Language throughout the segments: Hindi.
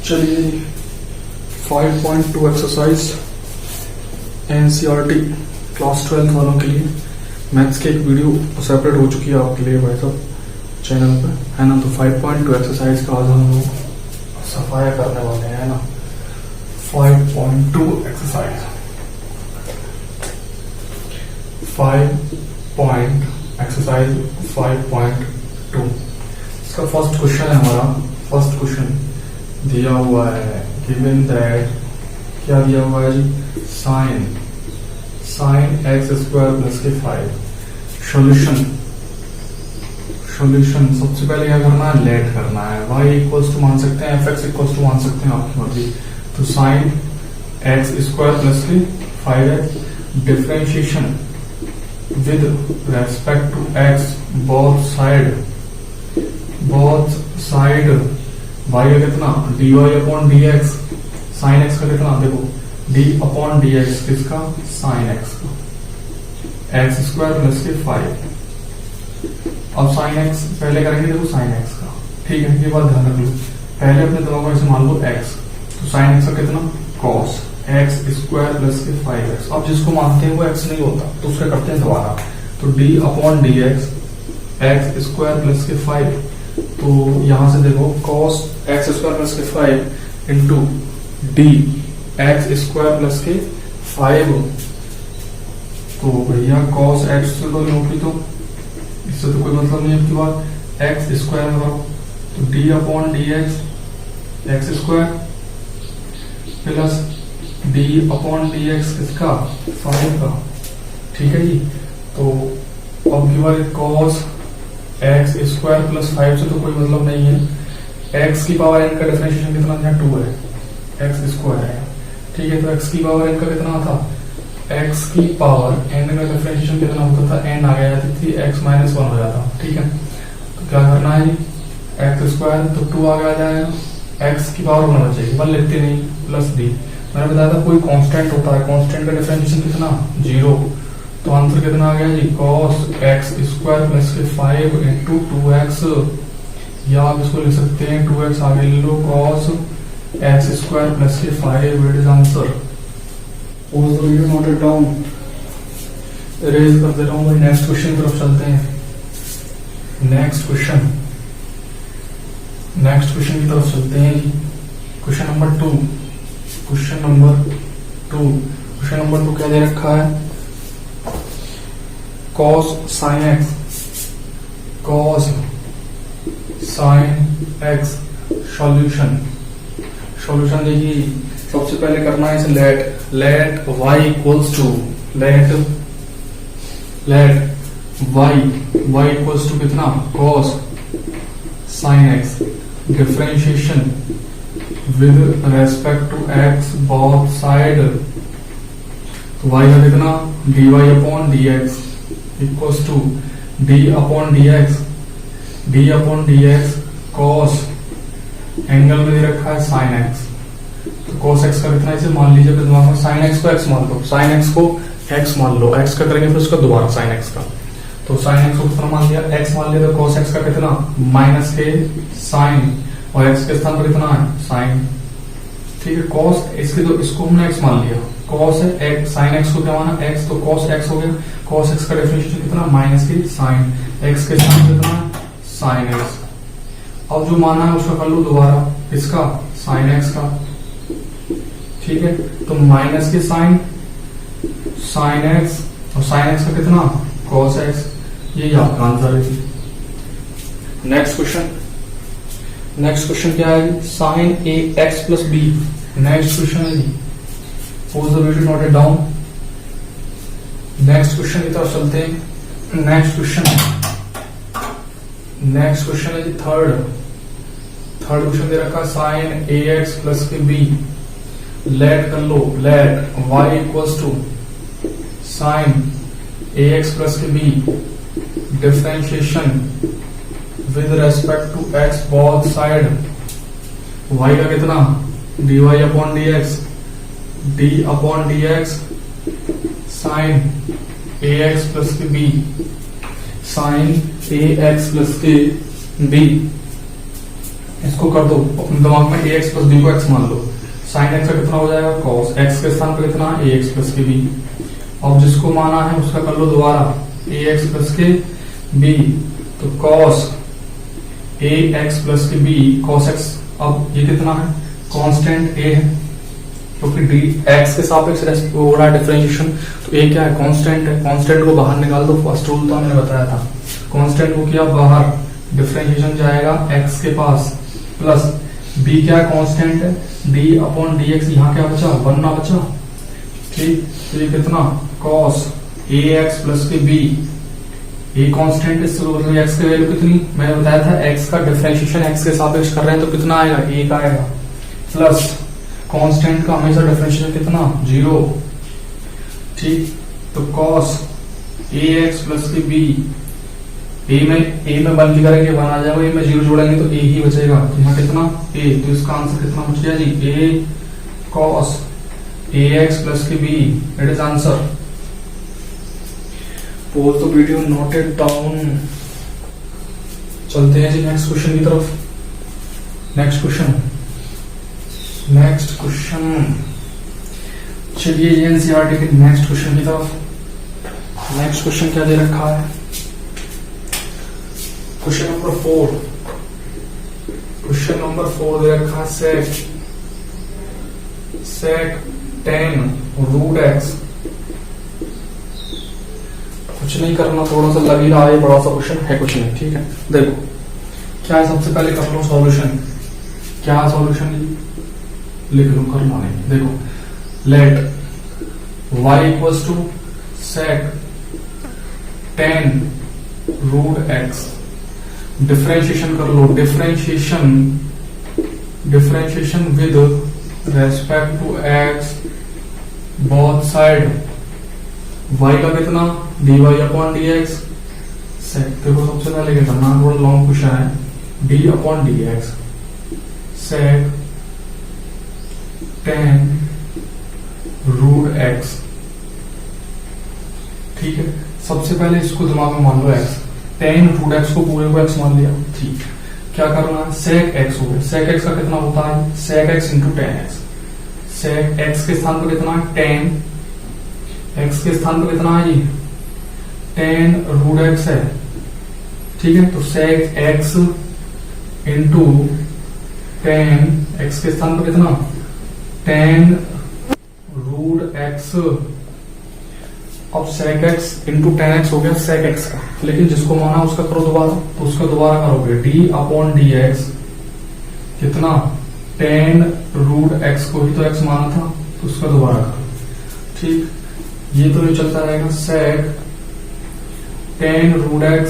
चलिए 5.2 एक्सरसाइज एनसीईआरटी क्लास 12 वालों के लिए मैथ्स की एक वीडियो सेपरेट हो चुकी है आपके लिए भाई साहब चैनल पे, है ना। तो 5.2 एक्सरसाइज का आज हम लोग सफाया करने वाले हैं ना। 5.2 एक्सरसाइज 5.2 इसका फर्स्ट क्वेश्चन है हमारा। फर्स्ट क्वेश्चन दिया हुआ है गिवन दैट, क्या दिया हुआ है जी, साइन एक्स स्क्वायर प्लस के 5। सॉल्यूशन सबसे पहले क्या करना है, लेट करना है। y इक्वल्स टू मान सकते हैं, fx इक्वल्स टू मान सकते हैं, आपकी मर्जी। तो साइन एक्स स्क्वायर प्लस के 5x differentiation with respect to x both side y का कितना dy upon dx, sine x का कितना देखो d अपॉन dx किसका, साइन x का, एक्स स्क्वायर प्लस के 5। अब साइन x पहले करेंगे देखो साइन x का, ठीक है। ये बात ध्यान रख लो, पहले अपने दिमाग में मान लो x, तो साइन x का कितना cos एक्स स्क्वायर प्लस के 5x। अब जिसको मानते हैं वो x नहीं होता तो उसका करते हैं दोबारा। तो d upon dx x square plus के 5, तो यहां से देखो cos एक्स स्क्वायर प्लस के 5 into D x square plus के 5। तो भैया cos एक्स से तो नहीं होगी, तो इससे तो कोई मतलब नहीं। आपकी बात एक्स स्क्वायर में करो तो D upon d x x square plus D upon d x किसका, 5 का, ठीक है जी। तो अब की बार cos एक्स स्क्वायर प्लस 5 से तो कोई मतलब नहीं है। एक्स की पावर n का डिफरेंशिएशन कितना था, 2 है, एक्स स्क्वायर है, ठीक है। तो एक्स की पावर n का कितना था, एक्स की पावर n का डिफरेंशिएशन कितना होता था, n आ गया थी x माइनस 1 हो जाता, ठीक है। तो क्या करना है जी, एक्स स्क्वायर तो 2 आ जाएगा, एक्स की पावर 1 बचेगी, 1 लिखते नहीं, प्लस डी। मैंने बताया था कोई कांस्टेंट होता है, कांस्टेंट का डिफरेंशिएशन कितना, 0। तो आंसर कितना आ गया जी, cos एक्स स्क्वायर प्लस के 5 इंटू 2x, या आप इसको लिख सकते हैं 2x आगे ले लो, cos एक्स स्क्वायर प्लस के 5। It is answer. Pause the video, note it down, erase कर दे रहा हूँ भाई। नेक्स्ट क्वेश्चन की तरफ चलते हैं। नेक्स्ट क्वेश्चन की तरफ चलते हैं जी। क्वेश्चन नंबर 2 क्या दे रखा है, cos sin x सॉल्यूशन देखिए। सबसे पहले करना है इसे लेट y इक्वल्स टू कितना, cos sin x differentiation with respect to x both side. तो y का कितना dy upon dx equals to d upon dx cos angle में दे रखा है sin x। तो cos x का कितना, इसे मान लीजिए अपने दिमाग में sin x को x मान लो, sin x को x मान लो, x का करेंगे फिर उसका दोबारा sin x का। तो sin x को कितना मान लिया, x मान लिया। तो cos x का कितना माइनस के sin, और x के स्थान पर कितना है sin, ठीक है। cos इसके तो इसको हमने x मान लिया, cos है x, sin x को क्या माना x, तो cos x हो गया। cos x का डेफिनेशन कितना, माइनस के sin x के स्थान पर कितना sin x। अब जो माना है उसका कर लो दोबारा, इसका sin x का, ठीक है। तो माइनस के sin x और sin x का कितना cos x, ये आपका आंसर है। नेक्स्ट क्वेश्चन क्या है, sin a x plus b। Next question है जी, pause the video, note it down. Next question की तरफ चलते हैं। नेक्स्ट क्वेश्चन है जी थर्ड क्वेश्चन दे रखा, sin ax प्लस के b। लेट कर लो, let y equals to sin ax plus के b differentiation with respect to x both side. y का कितना dy upon dx, d upon dx sin ax plus के b, sin ax प्लस के b इसको कर दो अपने दिमाग में ए एक्स प्लस बी को एक्स मान लो, साइन एक्स का कितना हो जाएगा कॉस एक्स के स्थान पर कितना ए एक्स प्लस के बी। अब जिसको माना है उसका कर लो दोबारा ए एक्स प्लस के बी, तो कॉस ए एक्स प्लस के बी कॉस एक्स। अब ये कितना है कांस्टेंट ए है क्योंकि डी एक्स के सापेक्ष हो रहा है डिफरेंशिएशन, तो ए क्या है कांस्टेंट है। कांस्टेंट को बाहर निकाल दो, फर्स्ट रूल तो हमने बताया था। कांस्टेंट को किया बाहर, डिफरेंशिएशन जाएगा एक्स के पास प्लस बी क्या कांस्टेंट है डी अपॉन डी एक्स, यहाँ क्या बचा 1 ना बचा, ठीक। तो ये कितना कॉस ए एक्स प्लस के बी, ए कांस्टेंट इससे मतलब एक्स की वैल्यू कितनी मैंने बताया था, एक्स का डिफरेंशिएशन एक्स के सापेक्ष कर रहे हैं तो कितना आएगा ए का आएगा, प्लस कांस्टेंट का हमेशा डिफरेंशिएशन कितना 0, ठीक। तो कॉस ए एक्स प्लस के बी, ए में 1 की करेंगे 1 आ जाएगा, ए में 0 जोड़ेंगे तो ए ही बचेगा, तो यहाँ कितना ए, तो इसका आंसर कितना बच गया जी a cos a x plus के b, it is answer. Pause the video, note it down. चलते हैं जी नेक्स्ट क्वेश्चन की तरफ। नेक्स्ट क्वेश्चन चलिए एनसीईआरटी के नेक्स्ट क्वेश्चन की तरफ। नेक्स्ट क्वेश्चन क्या दे रखा है, क्वेश्चन नंबर 4। क्वेश्चन नंबर 4 दे रखा है sec tan रूट एक्स। कुछ नहीं करना, थोड़ा सा लग ही रहा है बड़ा सा क्वेश्चन है, कुछ नहीं, ठीक है। देखो क्या है, सबसे पहले कर लो सॉल्यूशन। क्या है सॉल्यूशन, लिख लो, करना नहीं। देखो let y equals to sec tan root x, differentiation कर लो, differentiation with respect to x both side, y का कितना dy अपॉन डी एक्स, देखो सबसे पहले क्या करना, थोड़ा लॉन्ग क्वेश्चन है, d upon d x sec tan root x, ठीक है। सबसे पहले इसको दिमाग में मान लो x, tan रूट एक्स को पूरे को x मान लिया, ठीक। क्या करना है, sec x हो गया, sec x का कितना होता है sec x into tan x, sec x के स्थान पर कितना है tan, x के स्थान पर कितना है जी tan रूट x है, ठीक है। तो sec x into tan x के स्थान पर कितना tan रूट x, अब sec x into tan x हो गया sec x का, लेकिन जिसको माना उसका करो दोबारा, तो उसका दोबारा करोगे d अपॉन डी एक्स, कितना tan रूट x को ही तो x माना था, तो उसका दोबारा करो, ठीक। ये तो नहीं चलता रहेगा, sec tan root x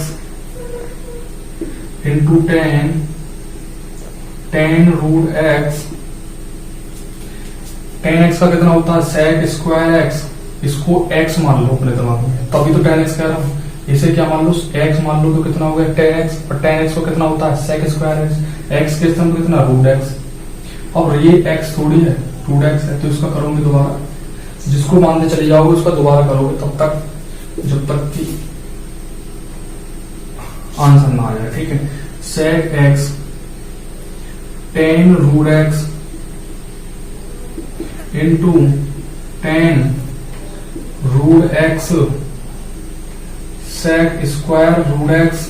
into tan root x, tan x का कितना होता है sec स्क्वायर x, इसको x मान लो अपने दिमाग में, तभी तो tan x कह रहा हूं। इसे क्या मान लो x मान लो, तो कितना हो गया tan x, और tan x को कितना होता है sec स्क्वायर x के स्थान पर कितना रूट x, अब ये x थोड़ी है रूट x है, तो इसका करोगे दोबारा, जिसको मानते चले जाओगे उसका दोबारा करोगे तब तक जब तक कि आंसर ना आ जाए, ठीक है। sec x tan root x into tan root x sec square root x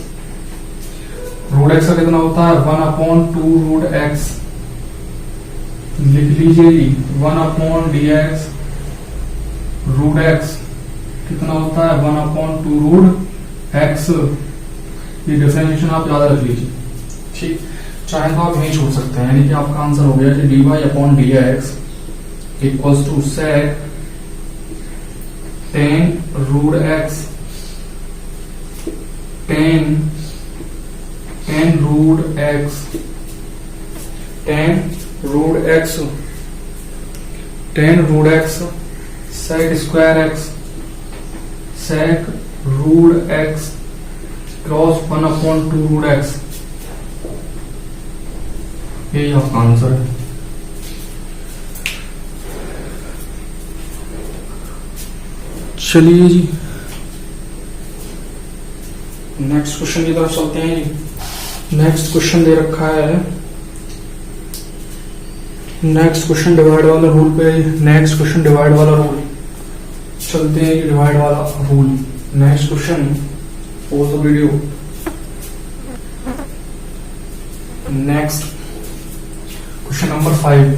का कितना होता है 1 अपॉन 2 रूट एक्स, लिख लीजिए 1 upon d x root x कितना होता है 1 अपॉन 2 रूट एक्स, ये डिफरेंशिएशन आप ज्यादा रख लीजिए, ठीक। चाहे तो आप यही छोड़ सकते हैं, यानी कि आपका आंसर हो गया कि d y upon d x equals to sec tan root x tan root x sec square x sec root x cross 1 upon 2 root x, यही आपका आंसर है। चलिए जी नेक्स्ट क्वेश्चन की तरफ चलते हैं जी। नेक्स्ट क्वेश्चन दे रखा है नेक्स्ट क्वेश्चन डिवाइड वाला रूल पे, नेक्स्ट क्वेश्चन डिवाइड वाला रूल चलते हैं, डिवाइड वाला rule. Next question pause the video. Next question number 5,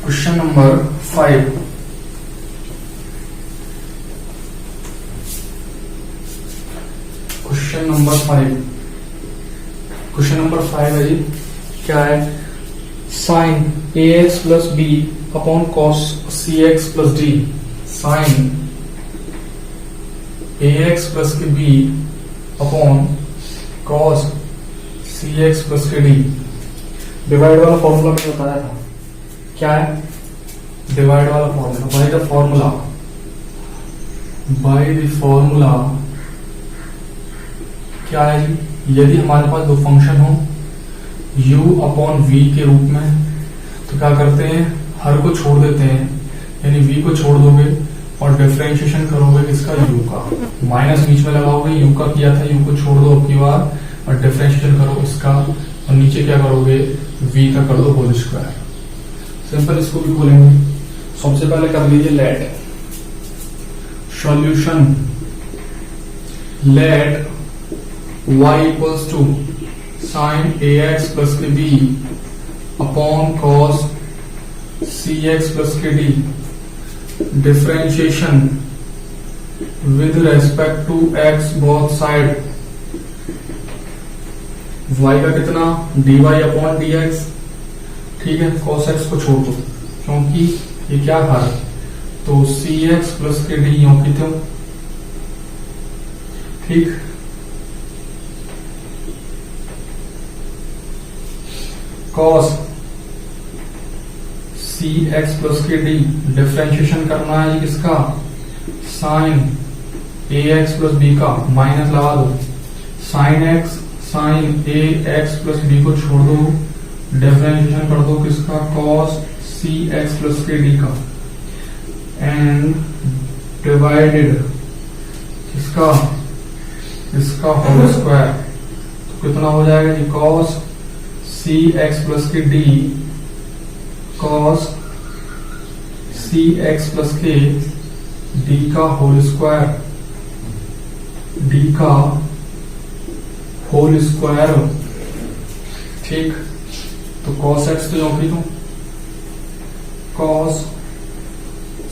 question number 5, question number 5, question number 5 है जी, क्या है? Sine ax plus b upon cos cx plus d, sine ax plus के b upon cos cx plus के डी। डिवाइड वाला फॉर्मूला मैंने बताया था, क्या है डिवाइड वाला formula? By the formula, by the formula क्या है जी? यदि हमारे पास दो फंक्शन हो u अपॉन v के रूप में, तो क्या करते हैं, हर को छोड़ देते हैं, यानी v को छोड़ दोगे और डिफरेंशिएशन करोगे किसका? u का, माइनस बीच में लगाओगे, u का किया था, u को छोड़ दो अब की बार और डिफरेंशिएशन करो इसका, और नीचे क्या करोगे? v का कर दो होल स्क्वायर। सिंपल, इसको भी बोलेंगे। सबसे पहले कर लीजिए let solution, let y equals to sine ax plus के b upon cos cx plus के d, differentiation with respect to x both side, y का कितना? dy अपॉन dx, ठीक है। cos x को छोड़ दो क्योंकि ये क्या था, तो cx प्लस के d यों की त्यों, ठीक। cos cx प्लस के डी, डिफरेंशिएशन करना है किसका? साइन ax प्लस b का, माइनस लगा दो, sine x sine ax plus b को छोड़ दो, डिफरेंशिएशन कर दो किसका? cos cx प्लस के डी का, एंड डिवाइडेड किसका? इसका होल स्क्वायर। तो कितना हो जाएगा जी? cos cx प्लस के डी, cos cx प्लस के डी का होल स्क्वायर, डी का होल स्क्वायर, ठीक। तो cos x तो यों की तो cos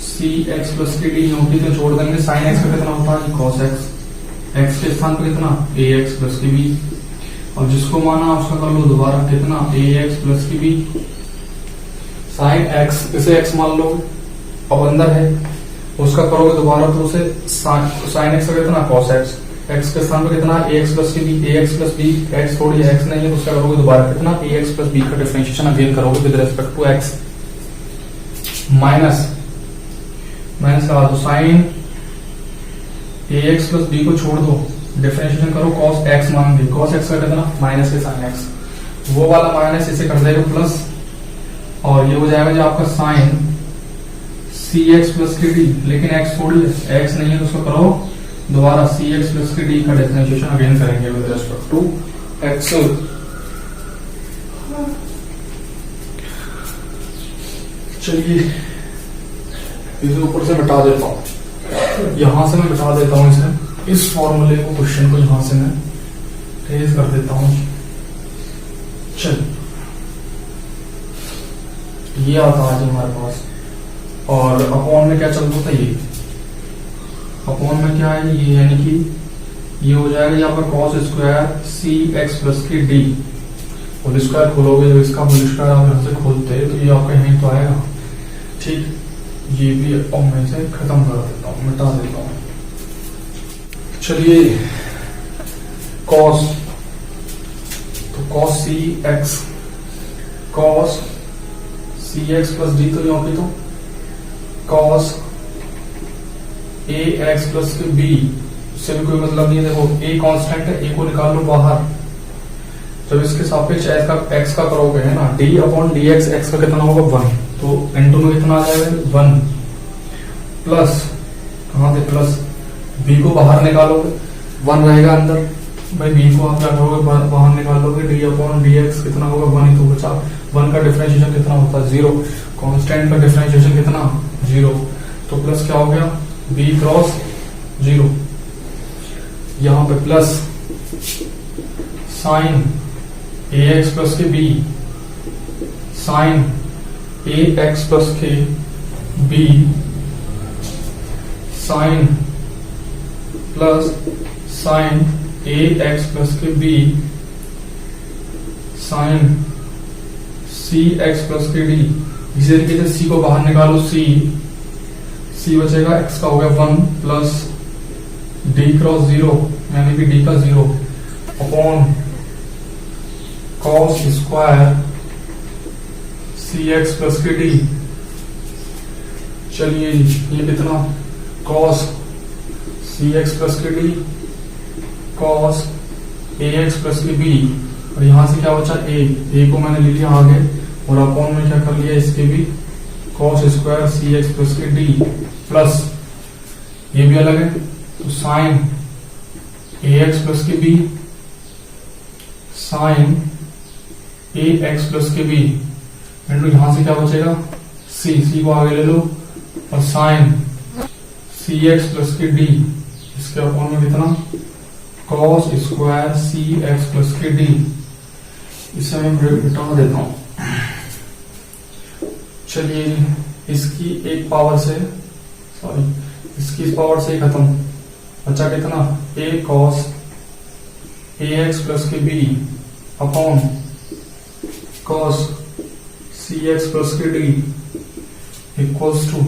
cx प्लस के डी यों की तो छोड़ देंगे, sin x का कितना होता है? cos x, x के स्थान पर कितना? ax प्लस के b, और जिसको माना उसका कर लो दोबारा, कितना? ax प्लस की b, साइन x, इसे x मान लो, अब अंदर है, उसका करोगे दोबारा तो उसे साइन x का कितना? cos x, x के स्थान पर कितना? ax प्लस की b, ax plus b, x थोड़ी x नहीं है तो उसका करोगे दोबारा कितना? ax प्लस b का डिफरेंशिएशन अगेन करोगे with respect to x, minus minus लगा दो, साइन ax प्लस b को छोड़ दो, डिफरेंशिएशन करो, cos x मानेंगे, cos x का कितना? माइनस के साइन x, वो वाला माइनस इसे कर देगा प्लस, और ये हो जाएगा जो आपका साइन cx प्लस के डी, लेकिन x थोड़ी है, x नहीं है तो उसको करो दोबारा, cx प्लस के डी का डिफरेंशिएशन अगेन करेंगे विद रेस्पेक्ट टू x। चलिए इसे ऊपर से मिटा देता हूं, यहां से मैं मिटा देता हूं इसे, इस फॉर्मूले को, क्वेश्चन को यहां से मैं ट्रेस कर देता हूं। चल, ये आता आज हमारे पास, और अपॉन में क्या चलता था? ये अपॉन में क्या है? ये यानी कि ये हो जाएगा यहाँ पर cos स्क्वायर cx प्लस के डी, होल स्क्वायर खोलोगे जब इसका होल स्क्वायर आप यहाँ से खोलते हैं तो ये आपका यहीं तो आएगा, ठीक। ये भी अब मैं इसे खत्म कर देता हूँ, मिटा देता हूँ। चलिए cos, तो cos cx प्लस डी, तो यहाँ पे तो cos ax प्लस के b, उससे भी कोई मतलब नहीं है। देखो a कांस्टेंट है, a को निकाल लो बाहर, जब इसके सापेक्ष x का करोगे है ना, d अपॉन dx, x का कितना होगा? 1, तो इंटू में कितना आ जाएगा? 1 प्लस, कहां से प्लस? b को बाहर निकालोगे, 1 रहेगा अंदर, भाई b को आप क्या करोगे? बाहर निकाल लो, करोगे डी अपॉन डी एक्स कितना होगा 1 ही तो बचा। 1 का डिफरेंशिएशन कितना होता है 0, कांस्टेंट का डिफरेंशिएशन कितना 0, तो प्लस क्या हो गया b क्रॉस 0, यहां पे plus sine a x plus के B, sign a x plus के B, sign plus sine a x plus के B, sign c x plus के डी। इसी तरीके से सी को बाहर निकालो, सी बचेगा एक्स का हो गया 1 प्लस डी क्रॉस 0 यानी कि डी का 0 अपॉन कॉस स्क्वायर सी एक्स प्लस के डी। चलिए ये कितना कॉस सी एक्स प्लस के d, cos a x plus के बी, और यहां से क्या बचा ए को मैंने ले लिया आगे और अपॉन में क्या कर लिया इसके भी कॉस स्क्वायर सी एक्स प्लस के डी, प्लस ये भी अलग है तो साइन ए एक्स प्लस के B, sign a x plus के बी, इंटू यहां से क्या बचेगा सी को आगे ले लो और साइन सी एक्स प्लस के डी, इसके अपॉन में कितना कॉस स्क्वायर सी एक्स प्लस के डी। इसे मैं मिटा देता हूं। चलिए इसकी एक पावर से इसकी इस पावर से खत्म, बचा कितना a cos a x plus के b upon cos c x plus के d equals to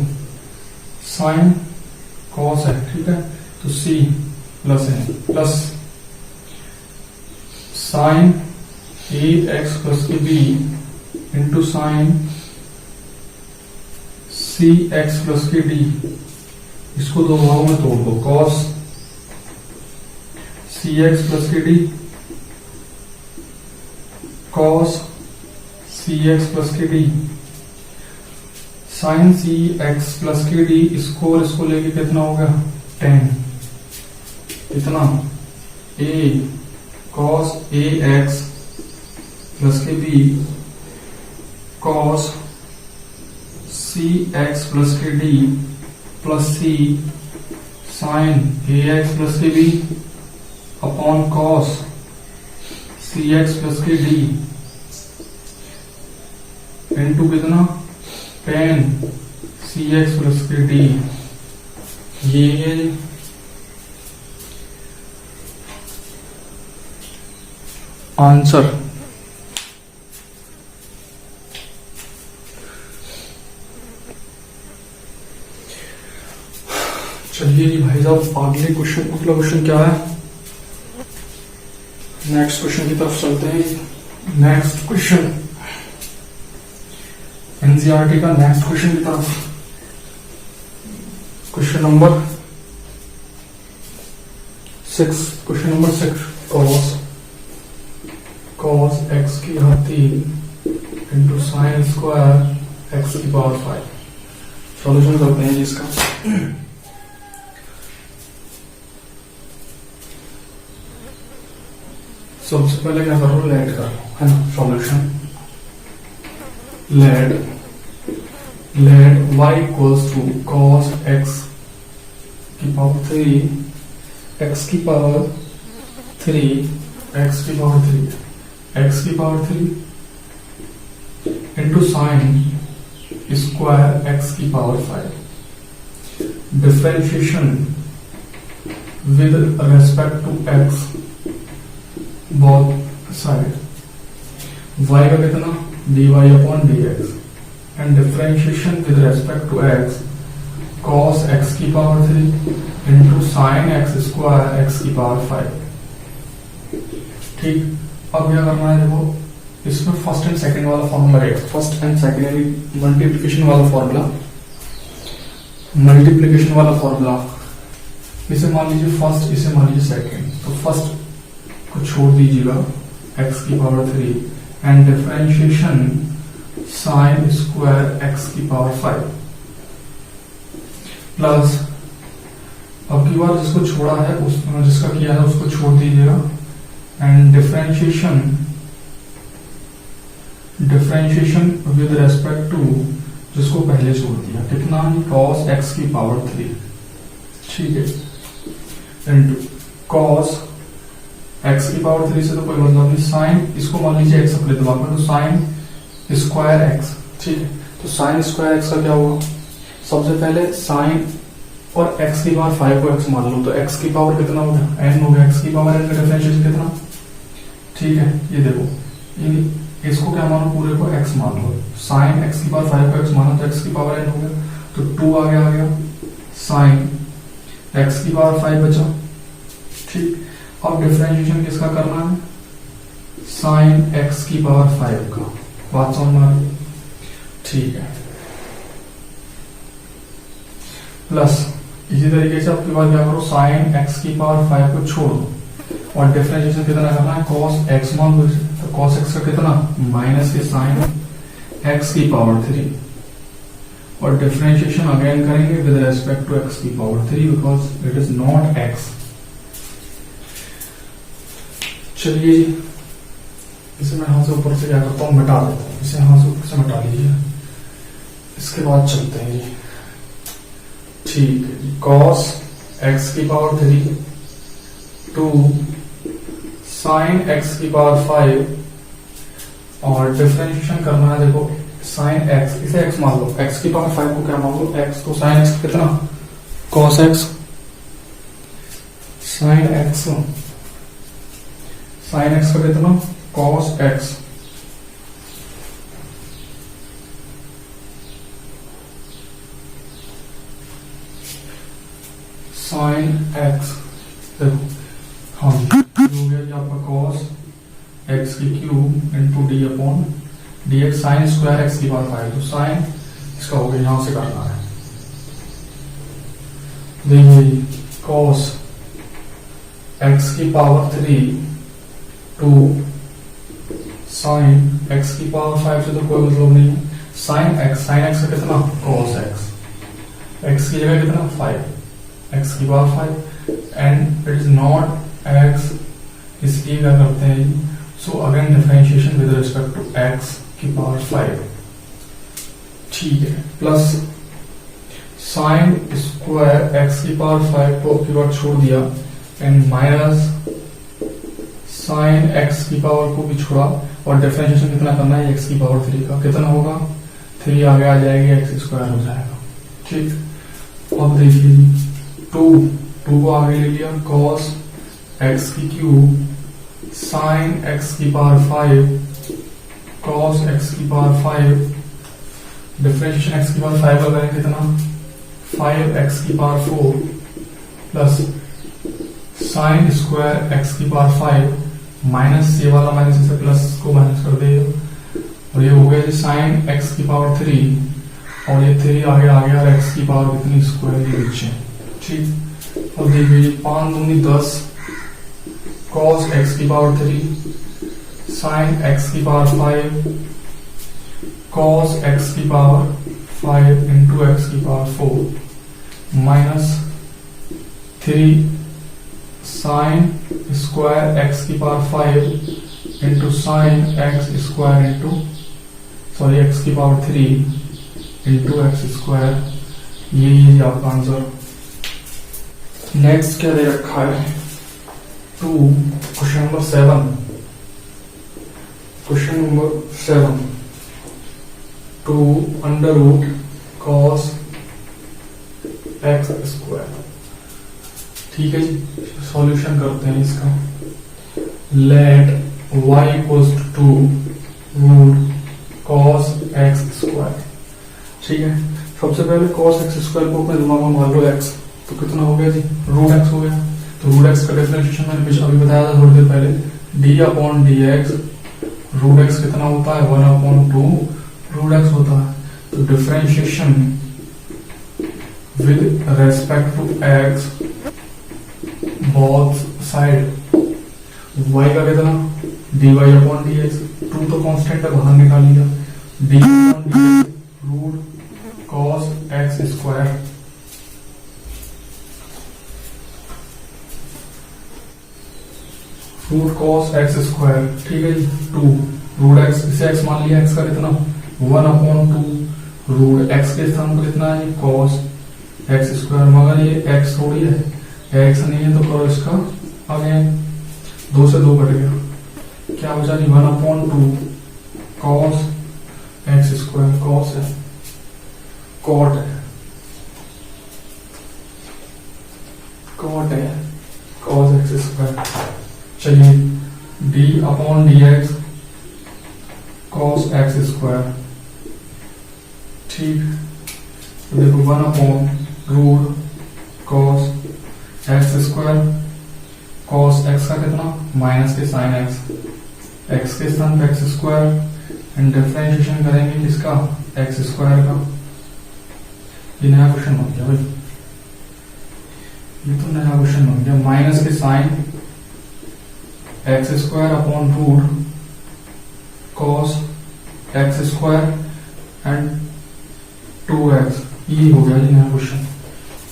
sine cos है, ठीक है, तो सी प्लस है plus sine a x plus के b into sine c x plus के डी। इसको दो भागों में तोड़ दो, कॉस सी एक्स प्लस के d, cos c x plus के d, sine c x plus के डी, इसको और इसको लेके कितना हो गया 10, इतना ए कॉस ए एक्स प्लस के B, cos c x plus के D plus C sign a x plus के b upon cos c x plus के डी इंटू कितना 10 सी एक्स प्लस के डी। ये आंसर चलिए जी भाई साहब अगले क्वेश्चन, अगला क्वेश्चन क्या है, नेक्स्ट क्वेश्चन की तरफ चलते हैं। नेक्स्ट क्वेश्चन एनसीईआरटी का नेक्स्ट क्वेश्चन की तरफ, question number 6, question number 6 cos x की घात 3 इंटू साइन स्क्वायर एक्स की पावर 5। सॉल्यूशन करते हैं जी इसका। सबसे पहले क्या करो, लेट करो, है ना, solution let y equals to cos x की पावर 3 एक्स की पावर 3 एक्स की पावर 3 एक्स की power 3 into sine square x की power 5। Differentiation with respect to x both side, y का कितना dy upon dx and differentiation with respect to x cos x की power 3 into sine x square x की पावर 5। ठीक, अब क्या करना है, देखो इसमें फर्स्ट एंड सेकंड वाला फॉर्मूला रहेगा, फर्स्ट एंड सेकेंडरी मल्टीप्लिकेशन वाला फॉर्मूला, मल्टीप्लिकेशन वाला फॉर्मूला, इसे मान लीजिए फर्स्ट, इसे मान लीजिए सेकंड, तो फर्स्ट को छोड़ दीजिएगा x की power 3 and differentiation sign square x की पावर 5 प्लस, अब की बार जिसको छोड़ा है जिसका किया है उसको छोड़ दीजिएगा and differentiation differentiation with respect to, जिसको पहले छोड़ दिया, कितना, cos x की पावर 3, ठीक है, इंटू cos x की पावर 3 से तो कोई मतलब नहीं, साइन, इसको मान लीजिए x अपने दिमाग में, तो साइन स्क्वायर x, ठीक है, तो साइन स्क्वायर x का क्या होगा, सबसे पहले साइन और x की पावर 5 को x मान लो, तो x की पावर कितना हो गया, n हो गया, x की पावर n का डिफरेंशिएशन कितना, ठीक है, ये देखो, इसको क्या मानो, पूरे को x मान लो, साइन x की पावर 5 को x मानो तो x की पावर n हो गया, तो 2 आ गया, साइन x की पावर 5 बचा, ठीक। अब डिफरेंशिएशन किसका करना है, साइन x की पावर 5 का, बात समझ में आ रही, ठीक है, प्लस इसी तरीके से आपके पास क्या करो, साइन x की पावर 5 को छोड़ो और डिफरेंशिएशन कितना करना है, cos x मान लो, तो cos x का कितना, माइनस के साइन x की पावर 3 और डिफरेंशिएशन अगेन करेंगे विद रेस्पेक्ट टू x की power 3 because it is not x। चलिए इसे मैं यहां से ऊपर से क्या करता हूं, मिटा देता हूं, इसे यहां से ऊपर से मिटा लीजिए, इसके बाद चलते हैं जी, ठीक है, cos x की पावर 3 टू साइन x की पावर 5 और डिफरेंशिएशन करना है, देखो साइन x, इसे x मान लो, x की पावर 5 को क्या मान लो, x को साइन x कितना, cos x, sine x, sine x का कितना, cos x, साइन x, देखो हाँ हो गया कि आपका cos x की cube into D upon d x, sign square x की पावर 5, तो साइन इसका हो गया, यहां से करना है, देखिए cos x की पावर 3 टू साइन x की पावर 5 से तो कोई मतलब नहीं है, साइन x का कितना, cos x की जगह कितना 5, x की power 5 and it is not x, इसलिए क्या करते हैं, so again differentiation with respect to x की पावर 5, ठीक है, प्लस साइन स्क्वायर x की पावर 5 को की बार छोड़ दिया एंड माइनस साइन x की पावर को भी छोड़ा और डिफरेंशिएशन कितना करना है, x की पावर 3 का, कितना होगा, 3 आगे आ जाएगी, x स्क्वायर हो जाएगा, ठीक। अब देखिए 2 को आगे ले लिया, cos x की क्यूब साइन x की पावर 5 cos x की पावर 5 डिफरेंशिएशन x की पावर 5 का करें कितना, 5x की power 4 plus sine square x की पावर 5 माइनस ये वाला माइनस से प्लस को माइनस कर देगा और ये हो गया जी साइन x की पावर 3 और ये 3 आगे आ गया और x की पावर कितनी स्क्वायर के पीछे, ठीक। अब देखिए 5 दूनी 10 cos x की पावर 3 साइन x की पावर 5 cos x की पावर 5 इंटू x की power 4 minus 3 sine square x की power 5 into sine x square into sorry x की पावर 3 इंटू x स्क्वायर, ये आपका आंसर। नेक्स्ट क्या दे रखा है, question number 7 two under root cos x square, ठीक है जी। सॉल्यूशन करते हैं इसका, let y equals to root cos x square, ठीक है। सबसे पहले cos x स्क्वायर को अपने दिमाग में मान लो x, तो कितना हो गया जी, रूट x हो गया, तो रूट x का डिफरेंशिएशन मैंने पीछे अभी बताया था थोड़ी देर पहले, d upon d x, root x कितना होता है 1/2 रूट x होता है, तो differentiation with respect to x both side, y का कितना dy अपॉन dx, 2 तो कांस्टेंट है बाहर निकाल लिया, d upon dx root cos x square, root cos x square, ठीक है जी, 2 रूट एक्स, इसे एक्स मान लिया, एक्स का कितना 1/2 रूट एक्स के स्थान पर कितना है कॉस एक्स स्क्वायर, मगर ये एक्स थोड़ी है, एक्स नहीं है तो करो इसका आगे 2 से 2 कट गया, क्या बचा जी 1/2 कॉस एक्स स्क्वायर, कॉस है कॉट है कॉट है कॉस एक्स स्क्वायर। चलिए d/dx कॉस एक्स स्क्वायर, ठीक, तो देखो 1/रूट cos x square, cos x का कितना माइनस के साइन एक्स, एक्स के स्थान पे एक्स स्क्वायर एंड डिफरेंशिएशन करेंगे किसका एक्स स्क्वायर का। ये नया क्वेश्चन बन गया भाई, ये तो नया क्वेश्चन बन गया, माइनस के sine x square upon root cos x square and 2x, ये हो गया जी नया क्वेश्चन,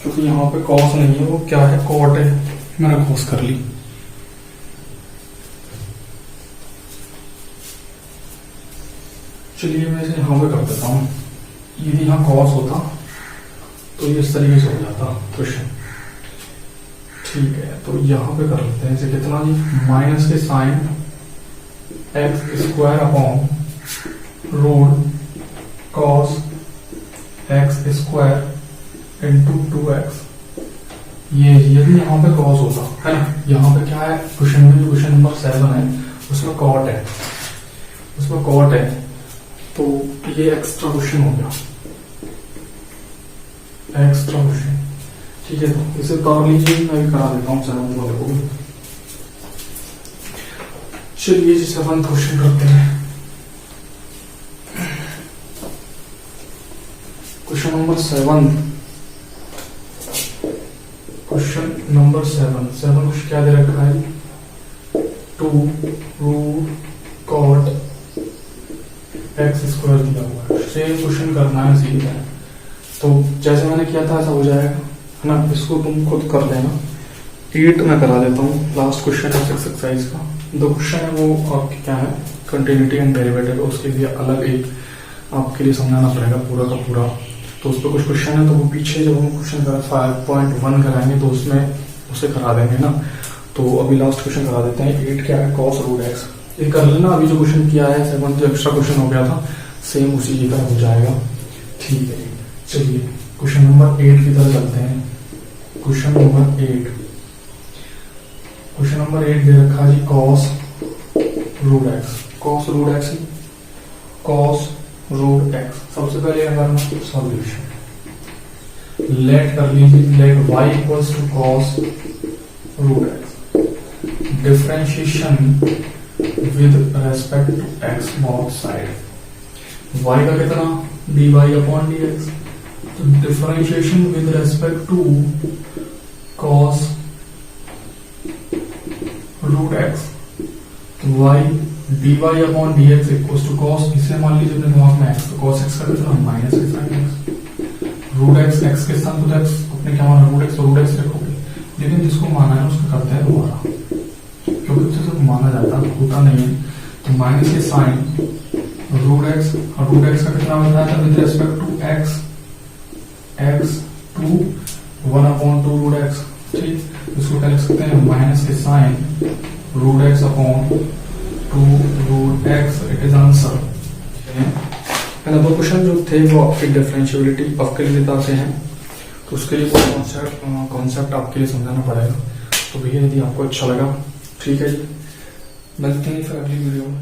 क्योंकि यहाँ पे कॉस नहीं है, वो क्या है कॉट है, मैंने कॉस कर ली। चलिए मैं इसे यहाँ पे कर देता हूँ, यदि यहाँ कॉस होता तो ये इस तरीके से हो जाता क्वेश्चन, ठीक है। तो यहाँ पे कर लेते हैं इसे कितना जी माइनस के sine x square upon root cos x square into 2x, ये यदि यहाँ पे कॉस होता है ना, यहाँ पे क्या है क्वेश्चन में, जो क्वेश्चन नंबर 7 है उसमें कॉट है, उसमें कॉट है, तो ये एक्स्ट्रा क्वेश्चन हो गया, एक्स्ट्रा क्वेश्चन, ठीक है। तो इसे कर लीजिए, मैं भी करा देता हूँ 7 को। चलिए जी 7 क्वेश्चन करते हैं। क्वेश्चन नंबर 7, क्वेश्चन नंबर 7 कुछ क्या दे रखा है 2 रूट कॉट एक्स स्क्वायर दिया हुआ है, सेम क्वेश्चन करना है सीधा, तो जैसे मैंने किया था ऐसा हो जाएगा है ना, इसको तुम खुद कर लेना। 8 मैं करा देता हूँ, लास्ट क्वेश्चन है एक्सरसाइज का, 2 क्वेश्चन है वो आपके क्या है कंटिन्यूटी एंड डेरिवेटिव, उसके लिए अलग एक आपके लिए समझाना पड़ेगा पूरा का पूरा, तो उस पर कुछ क्वेश्चन है, तो वो पीछे जब हम क्वेश्चन करा 5.1 कराएंगे तो उसमें उसे करा देंगे ना, तो अभी लास्ट क्वेश्चन करा देते हैं। 8 क्या है कॉस रूट एक्स, ये कर लेना, अभी जो क्वेश्चन किया है 7 जो एक्स्ट्रा क्वेश्चन हो गया था सेम उसी जगह हो जाएगा, ठीक है। चलिए क्वेश्चन नंबर 8 की तरफ चलते हैं। क्वेश्चन नंबर 8, क्वेश्चन नंबर 8 दे रखा जी cos root x, cos root x, cos root x, सबसे पहले क्या करना सॉल्यूशन, लेट कर लीजिए, let y equals to cos root x, differentiation with respect to x both side, y का कितना dy/dx, तो differentiation with respect to cos root x, तो y dy/dx equals to cos, इसे मान लीजिए अपने दिमाग में x, तो cos x का कितना माइनस के साइन x, रूट x के स्थान पर x अपने क्या माना रूट x, तो रूट x रखोगे, लेकिन जिसको माना है उसको करते हैं दोबारा, क्योंकि उसे सब माना जाता होता नहीं है, तो माइनस के साइन रूट x, और रूट x का कितना बताया था with respect to x to 1/2 root x, ठीक, इसको क्या लिख सकते हैं माइनस के sine root x upon 2 root x, it is answer. पहले 2 क्वेश्चन जो थे वो आपकी डिफरेंशिएबिलिटी अवकलितता से हैं, तो उसके लिए कॉन्सेप्ट आपके लिए समझाना पड़ेगा, तो भैया यदि आपको अच्छा लगा ठीक है जी, मिलते हैं फिर अगली वीडियो में।